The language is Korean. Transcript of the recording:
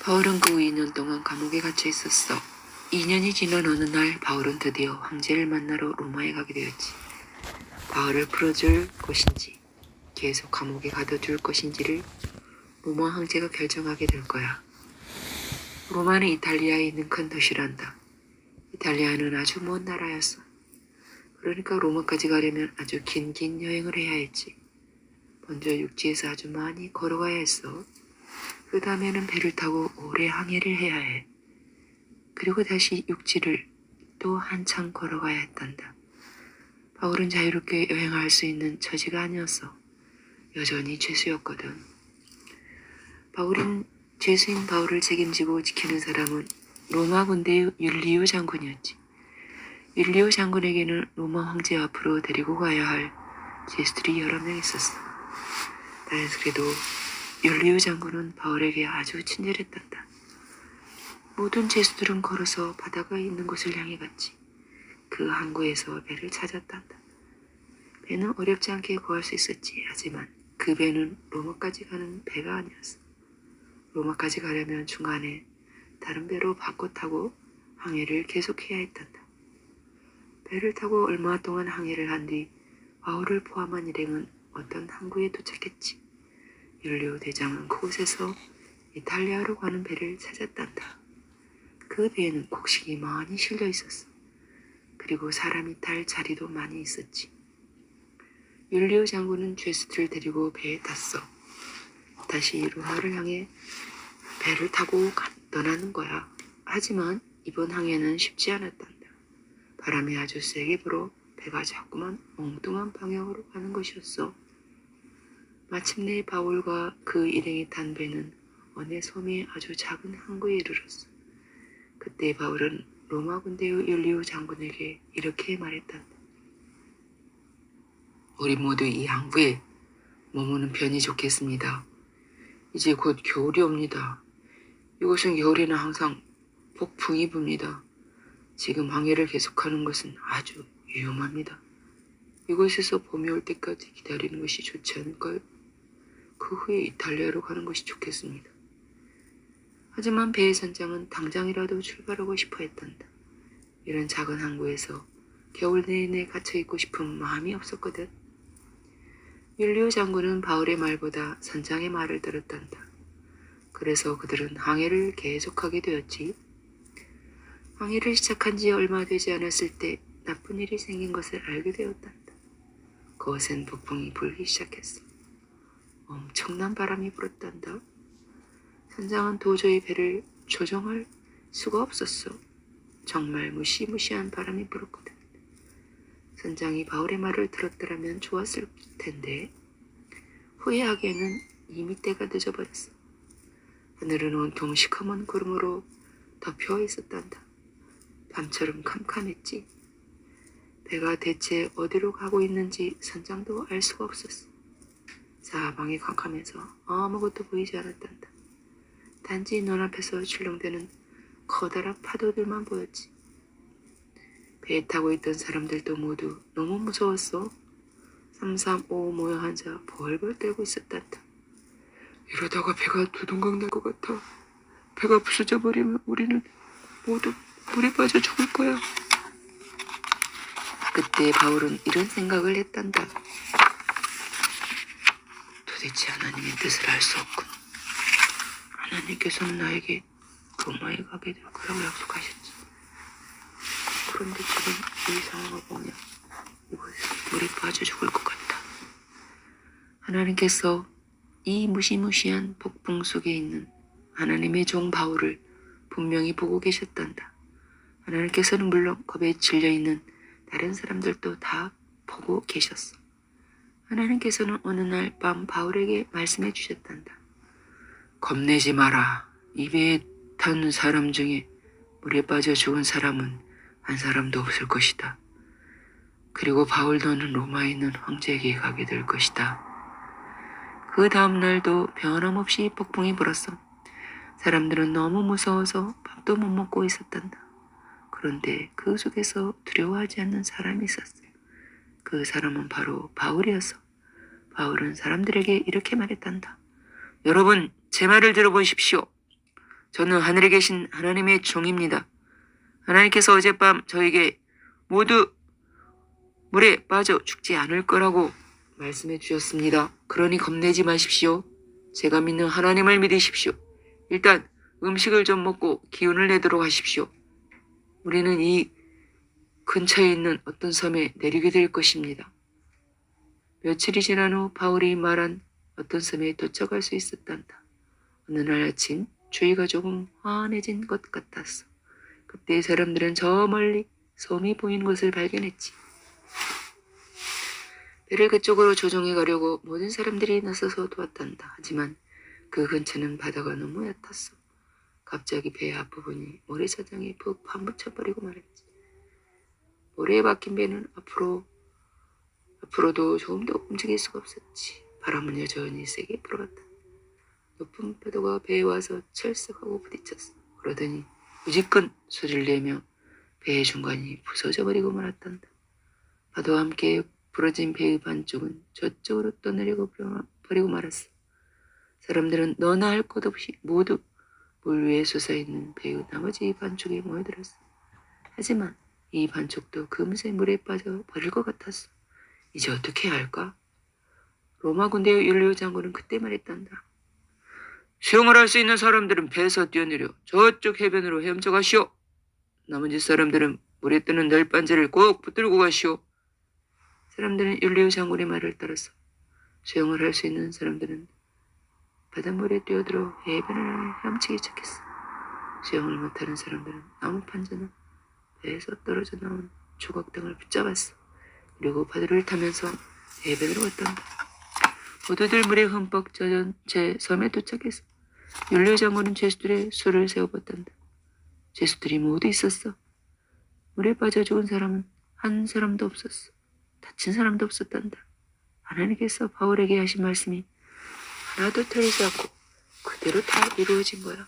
바울은 그 후 2년 동안 감옥에 갇혀 있었어. 2년이 지난 어느 날 바울은 드디어 황제를 만나러 로마에 가게 되었지. 바울을 풀어줄 것인지 계속 감옥에 가둬둘 것인지를 로마 황제가 결정하게 될 거야. 로마는 이탈리아에 있는 큰 도시란다. 이탈리아는 아주 먼 나라였어. 그러니까 로마까지 가려면 아주 긴 여행을 해야 했지. 먼저 육지에서 아주 많이 걸어가야 했어. 그 다음에는 배를 타고 오래 항해를 해야 해. 그리고 다시 육지를 또 한참 걸어가야 했단다. 바울은 자유롭게 여행할 수 있는 처지가 아니었어. 여전히 죄수였거든. 죄수인 바울을 책임지고 지키는 사람은 로마 군대의 율리우 장군이었지. 율리우 장군에게는 로마 황제 앞으로 데리고 가야 할 죄수들이 여러 명 있었어. 다행스게도 율리우 장군은 바울에게 아주 친절했단다. 모든 죄수들은 걸어서 바다가 있는 곳을 향해 갔지. 그 항구에서 배를 찾았단다. 배는 어렵지 않게 구할 수 있었지. 하지만 그 배는 로마까지 가는 배가 아니었어. 로마까지 가려면 중간에 다른 배로 바꿔 타고 항해를 계속해야 했단다. 배를 타고 얼마 동안 항해를 한 뒤 바울을 포함한 일행은 어떤 항구에 도착했지. 율리오 대장은 그곳에서 이탈리아로 가는 배를 찾았단다. 그 배에는 곡식이 많이 실려 있었어. 그리고 사람이 탈 자리도 많이 있었지. 율리오 장군은 죄수들을 데리고 배에 탔어. 다시 로마를 향해 배를 타고 떠나는 거야. 하지만 이번 항해는 쉽지 않았단다. 바람이 아주 세게 불어 배가 자꾸만 엉뚱한 방향으로 가는 것이었어. 마침내 바울과 그 일행이 탄 배는 어느 섬의 아주 작은 항구에 이르렀어. 그때 바울은 로마 군대의 율리오 장군에게 이렇게 말했단다. 우리 모두 이 항구에 머무는 편이 좋겠습니다. 이제 곧 겨울이 옵니다. 이곳은 겨울에는 항상 폭풍이 붑니다. 지금 항해를 계속하는 것은 아주 위험합니다. 이곳에서 봄이 올 때까지 기다리는 것이 좋지 않을까요? 그 후에 이탈리아로 가는 것이 좋겠습니다. 하지만 배의 선장은 당장이라도 출발하고 싶어 했단다. 이런 작은 항구에서 겨울 내내 갇혀있고 싶은 마음이 없었거든. 율리오 장군은 바울의 말보다 선장의 말을 들었단다. 그래서 그들은 항해를 계속하게 되었지. 항해를 시작한 지 얼마 되지 않았을 때 나쁜 일이 생긴 것을 알게 되었단다. 그것은 폭풍이 불기 시작했어. 엄청난 바람이 불었단다. 선장은 도저히 배를 조정할 수가 없었어. 정말 무시무시한 바람이 불었거든. 선장이 바울의 말을 들었더라면 좋았을 텐데 후회하기에는 이미 때가 늦어버렸어. 하늘은 온통 시커먼 구름으로 덮여 있었단다. 밤처럼 캄캄했지. 배가 대체 어디로 가고 있는지 선장도 알 수가 없었어. 사방이 캄캄해서 아무것도 보이지 않았단다. 단지 눈앞에서 출렁대는 커다란 파도들만 보였지. 배에 타고 있던 사람들도 모두 너무 무서웠어. 335 모여 앉아 벌벌 떨고 있었단다. 이러다가 배가 두둥강 날 것 같아. 배가 부서져 버리면 우리는 모두 물에 빠져 죽을 거야. 그때 바울은 이런 생각을 했단다. 도대체 하나님의 뜻을 알 수 없군. 하나님께서는 나에게 로마에 가게 될 거라고 약속하셨지. 그런데 지금 이 상황을 보면 이곳에서 물에 빠져 죽을 것 같다. 하나님께서 이 무시무시한 폭풍 속에 있는 하나님의 종 바울을 분명히 보고 계셨단다. 하나님께서는 물론 겁에 질려있는 다른 사람들도 다 보고 계셨어. 하나님께서는 어느 날 밤 바울에게 말씀해 주셨단다. 겁내지 마라. 이 배에 탄 사람 중에 물에 빠져 죽은 사람은 한 사람도 없을 것이다. 그리고 바울 너는 로마에 있는 황제에게 가게 될 것이다. 그 다음 날도 변함없이 폭풍이 불었어. 사람들은 너무 무서워서 밥도 못 먹고 있었단다. 그런데 그 속에서 두려워하지 않는 사람이 있었어요. 그 사람은 바로 바울이었어. 바울은 사람들에게 이렇게 말했단다. 여러분, 제 말을 들어보십시오. 저는 하늘에 계신 하나님의 종입니다. 하나님께서 어젯밤 저에게 모두 물에 빠져 죽지 않을 거라고 말씀해 주셨습니다. 그러니 겁내지 마십시오. 제가 믿는 하나님을 믿으십시오. 일단 음식을 좀 먹고 기운을 내도록 하십시오. 우리는 이 근처에 있는 어떤 섬에 내리게 될 것입니다. 며칠이 지난 후 바울이 말한 어떤 섬에 도착할 수 있었단다. 어느 날 아침 주위가 조금 환해진 것 같았어. 그때 사람들은 저 멀리 섬이 보이는 것을 발견했지. 배를 그쪽으로 조종해 가려고 모든 사람들이 나서서 도왔단다. 하지만 그 근처는 바다가 너무 얕았어. 갑자기 배 앞부분이 모래사장에 푹 파묻혀버리고 말았지. 모래에 박힌 배는 앞으로도 조금 더 움직일 수가 없었지. 바람은 여전히 세게 불어갔다. 높은 파도가 배에 와서 철썩하고 부딪혔어. 그러더니 우지끈 소리를 내며 배의 중간이 부서져 버리고 말았단다. 파도와 함께 부러진 배의 반쪽은 저쪽으로 떠내리고 버리고 말았어. 사람들은 너나 할 것 없이 모두 물 위에 솟아있는 배의 나머지 반쪽에 모여들었어. 하지만 이 반쪽도 금세 물에 빠져 버릴 것 같았어. 이제 어떻게 해야 할까? 로마 군대의 율리오 장군은 그때 말했단다. 수영을 할 수 있는 사람들은 배에서 뛰어내려 저쪽 해변으로 헤엄쳐 가시오. 나머지 사람들은 물에 뜨는 널빤지를 꼭 붙들고 가시오. 사람들은 율리오 장군의 말을 따라서 수영을 할 수 있는 사람들은 바닷물에 뛰어들어 해변을 헤엄치기 시작했어. 수영을 못하는 사람들은 나무 판자나 배에서 떨어져 나온 조각 등을 붙잡았어. 그리고 파도를 타면서 해변으로 갔단다. 모두들 물에 흠뻑 젖은 채 섬에 도착했어. 율리오 장군은 죄수들의 수를 세워봤단다. 죄수들이 모두 있었어. 물에 빠져 죽은 사람은 한 사람도 없었어. 다친 사람도 없었단다. 하나님께서 바울에게 하신 말씀이 하나도 틀리지 않고 그대로 다 이루어진 거야.